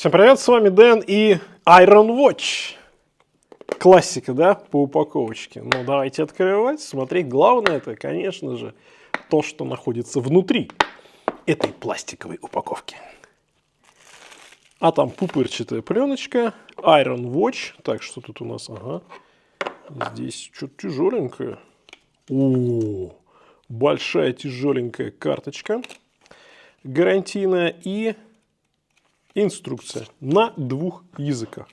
Всем привет, с вами Дэн и Iron Watch. Классика, да, по упаковочке. Ну, давайте открывать, смотреть. Главное это, конечно же, то, что находится внутри этой пластиковой упаковки. А там пупырчатая пленочка, Iron Watch. Так, что тут у нас? Ага. Здесь что-то тяжеленькое. О, большая тяжеленькая карточка гарантийная и инструкция на 2 языках.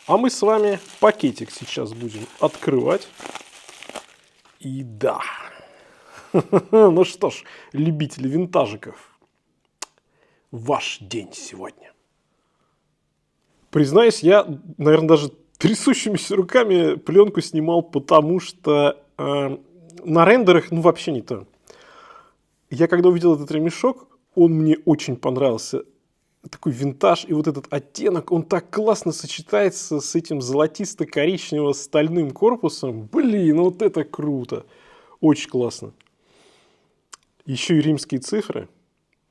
А мы с вами пакетик сейчас будем открывать. И да. Ну что ж, любители винтажиков, ваш день сегодня. Признаюсь, я, наверное, даже трясущимися руками пленку снимал, потому что на рендерах, ну, вообще не то. Я когда увидел этот ремешок, он мне очень понравился. Такой винтаж, и вот этот оттенок, он так классно сочетается с этим золотисто-коричнево-стальным корпусом. Блин, ну вот это круто. Очень классно. Еще и римские цифры.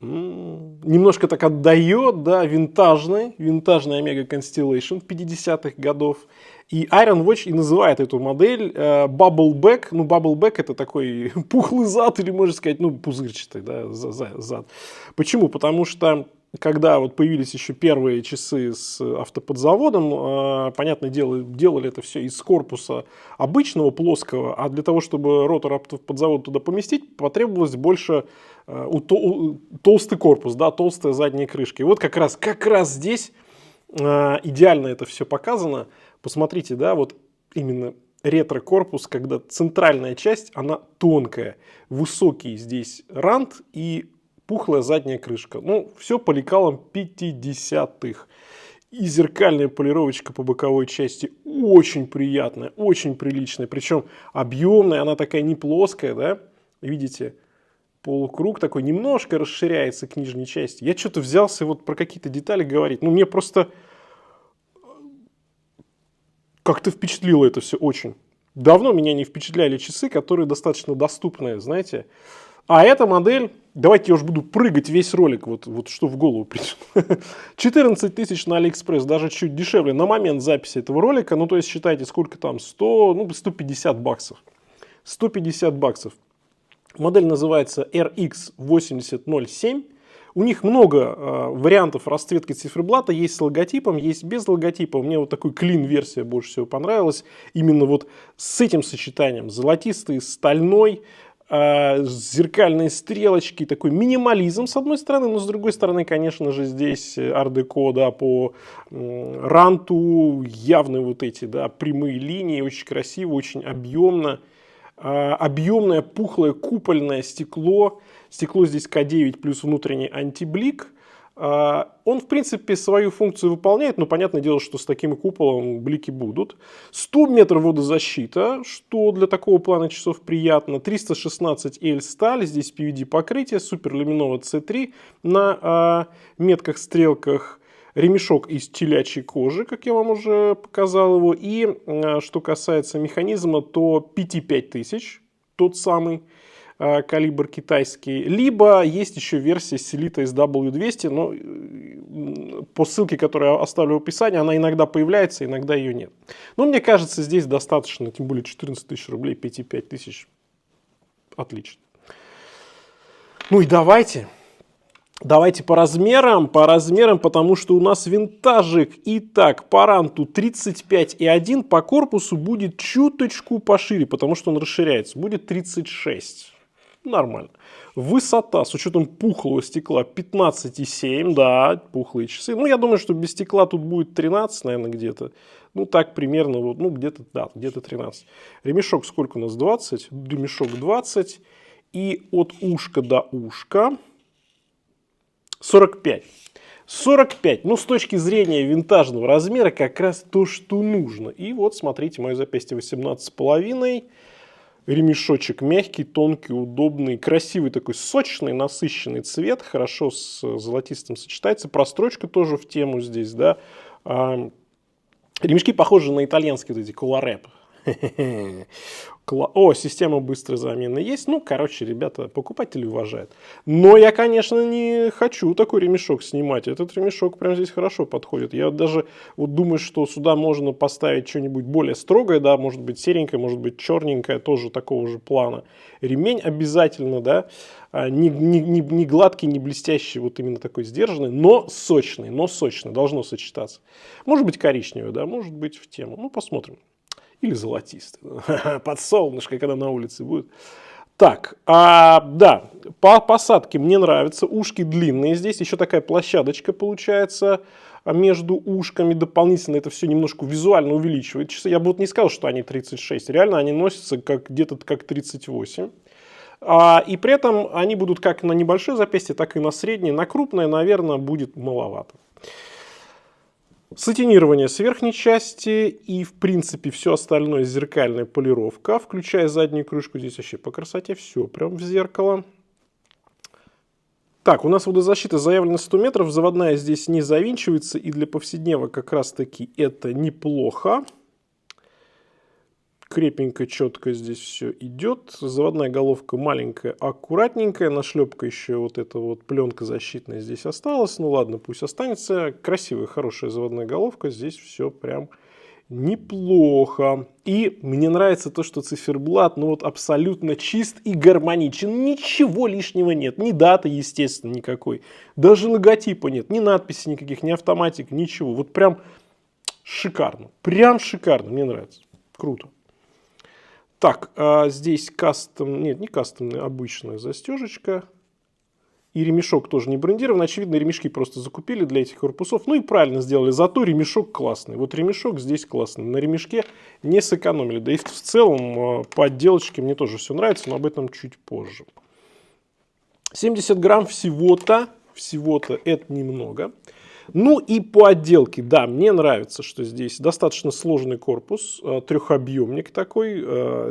Немножко так отдает, да, винтажный Omega Constellation 50-х годов. И Iron Watch и называет эту модель Bubble Back. Ну, Bubble Back это такой пухлый зад, или можно сказать, ну, пузырчатый, да, зад. Почему? Потому что когда вот появились еще первые часы с автоподзаводом, понятное дело, делали это все из корпуса обычного, плоского, а для того, чтобы ротор автоподзавода туда поместить, потребовалось больше толстый корпус, да, толстая задняя крышка. И вот как раз здесь идеально это все показано. Посмотрите, да, вот именно ретро-корпус, когда центральная часть, она тонкая, высокий здесь рант и пухлая задняя крышка. Ну, все по лекалам 50-х. И зеркальная полировочка по боковой части очень приятная, очень приличная. Причем объемная, она такая не плоская, да. Видите, полукруг такой немножко расширяется к нижней части. Я что-то взялся вот про какие-то детали говорить. Ну, мне просто как-то впечатлило это все очень. Давно меня не впечатляли часы, которые достаточно доступные, знаете. А эта модель, давайте я уже буду прыгать весь ролик, вот что в голову придет. 14 тысяч на Алиэкспресс, даже чуть дешевле на момент записи этого ролика. Ну, то есть, считайте, сколько там, 150 баксов. 150 баксов. Модель называется RX8007. У них много вариантов расцветки циферблата. Есть с логотипом, есть без логотипа. Мне вот такой клин-версия больше всего понравилась. Именно вот с этим сочетанием. Золотистый, стальной, зеркальные стрелочки, такой минимализм с одной стороны, но с другой стороны, конечно же, здесь ар-деко, да, по ранту, явные вот эти, да, прямые линии, очень красиво, очень объемно. Объемное, пухлое, купольное стекло. Стекло здесь К9 плюс внутренний антиблик. Он, в принципе, свою функцию выполняет, но понятное дело, что с таким куполом блики будут. 100 метров водозащита, что для такого плана часов приятно. 316L сталь, здесь PVD покрытие, суперлюминово C3 на метках-стрелках. Ремешок из телячьей кожи, как я вам уже показал его. И что касается механизма, то PT5000, тот самый. Калибр китайский, либо есть еще версия Селита SW200, но по ссылке, которую я оставлю в описании, она иногда появляется, иногда ее нет. Но мне кажется, здесь достаточно, тем более 14 тысяч рублей, 5 тысяч, отлично. Ну и давайте по размерам, потому что у нас винтажик. Итак, по ранту 35,1, по корпусу будет чуточку пошире, потому что он расширяется, будет 36. Нормально. Высота с учетом пухлого стекла 15,7, да, пухлые часы. Ну, я думаю, что без стекла тут будет 13, наверное, где-то. Ну, так примерно, вот, ну, где-то, да, где-то 13. Ремешок сколько у нас? 20. Ремешок 20. И от ушка до ушка 45. 45. Ну, с точки зрения винтажного размера, как раз то, что нужно. И вот, смотрите, мое запястье 18,5. Ремешочек мягкий, тонкий, удобный, красивый такой сочный, насыщенный цвет, хорошо с золотистым сочетается. Прострочка тоже в тему здесь, да. Ремешки похожи на итальянские вот эти колорэп. О, система быстрой замены есть. Ну, короче, ребята, покупатели уважают. Но я, конечно, не хочу такой ремешок снимать. Этот ремешок прям здесь хорошо подходит. Я даже вот думаю, что сюда можно поставить что-нибудь более строгое, да, может быть серенькое, может быть черненькое, тоже такого же плана. Ремень обязательно, да, не гладкий, не блестящий, вот именно такой сдержанный, но сочный, должно сочетаться. Может быть коричневый, да, может быть в тему. Ну, посмотрим. Или золотистый. Под солнышко, когда на улице будет. Так, да, по посадке мне нравится. Ушки длинные здесь. Еще такая площадочка получается между ушками. Дополнительно это все немножко визуально увеличивает часы. Я бы вот не сказал, что они 36. Реально они носятся где-то как 38. И при этом они будут как на небольшое запястье, так и на среднее. На крупное, наверное, будет маловато. Сатинирование с верхней части и, в принципе, все остальное зеркальная полировка, включая заднюю крышку. Здесь вообще по красоте все прям в зеркало. Так, у нас водозащита заявлена 100 метров, заводная здесь не завинчивается, и для повседневного как раз-таки это неплохо. Крепенько, четко здесь все идет. Заводная головка маленькая, аккуратненькая. Нашлепка еще вот эта вот пленка защитная здесь осталась. Ну ладно, пусть останется. Красивая, хорошая заводная головка. Здесь все прям неплохо. И мне нравится то, что циферблат, ну вот абсолютно чист и гармоничен. Ничего лишнего нет. Ни даты, естественно, никакой. Даже логотипа нет. Ни надписи никаких, ни автоматик, ничего. Вот прям шикарно. Прям шикарно. Мне нравится. Круто. Так, здесь кастом, нет, не кастомная, обычная застежечка. И ремешок тоже не брендирован. Очевидно, ремешки просто закупили для этих корпусов. Ну и правильно сделали. Зато ремешок классный. Вот ремешок здесь классный. На ремешке не сэкономили. Да и в целом по отделочке мне тоже все нравится, но об этом чуть позже. 70 грамм всего-то. Всего-то это немного. Ну и по отделке, да, мне нравится, что здесь достаточно сложный корпус, трехобъемник такой,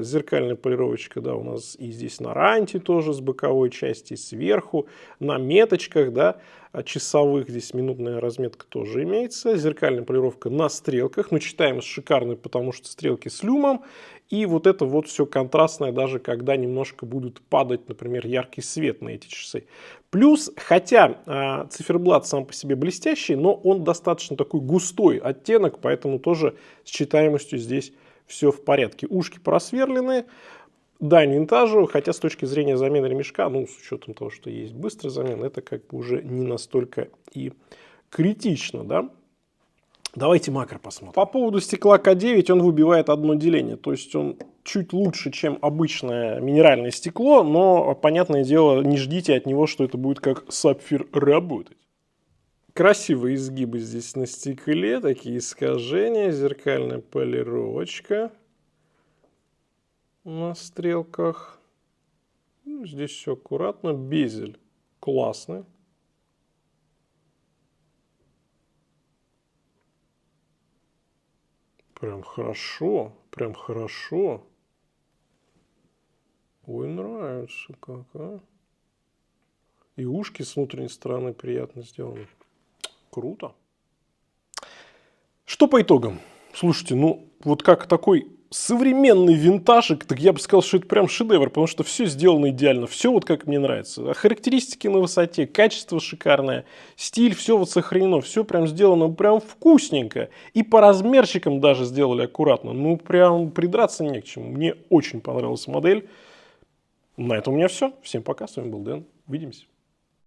зеркальная полировочка, да, у нас и здесь на ранте тоже с боковой части, и сверху, на меточках, да, часовых, здесь минутная разметка тоже имеется, зеркальная полировка на стрелках, но читаемость шикарная, потому что стрелки с люмом, и вот это вот все контрастное, даже когда немножко будет падать, например, яркий свет на эти часы. Плюс, хотя циферблат сам по себе блестящий, но он достаточно такой густой оттенок, поэтому тоже с читаемостью здесь все в порядке. Ушки просверлены, дань винтажу, хотя с точки зрения замены ремешка, ну, с учетом того, что есть быстрая замена, это как бы уже не настолько и критично, да. Давайте макро посмотрим. По поводу стекла К9 он выбивает одно деление, то есть он чуть лучше, чем обычное минеральное стекло, но, понятное дело, не ждите от него, что это будет как сапфир работать. Красивые изгибы здесь на стекле, такие искажения, зеркальная полировочка на стрелках. Ну, здесь все аккуратно, безель классный. Прям хорошо, прям хорошо. Ой, нравится как, а. И ушки с внутренней стороны приятно сделаны. Круто. Что по итогам? Слушайте, ну вот как такой современный винтажик, так я бы сказал, что это прям шедевр, потому что все сделано идеально, все вот как мне нравится. Характеристики на высоте, качество шикарное, стиль, все вот сохранено, все прям сделано прям вкусненько. И по размерчикам даже сделали аккуратно, ну прям придраться не к чему. Мне очень понравилась модель. На этом у меня все. Всем пока, с вами был Дэн, увидимся.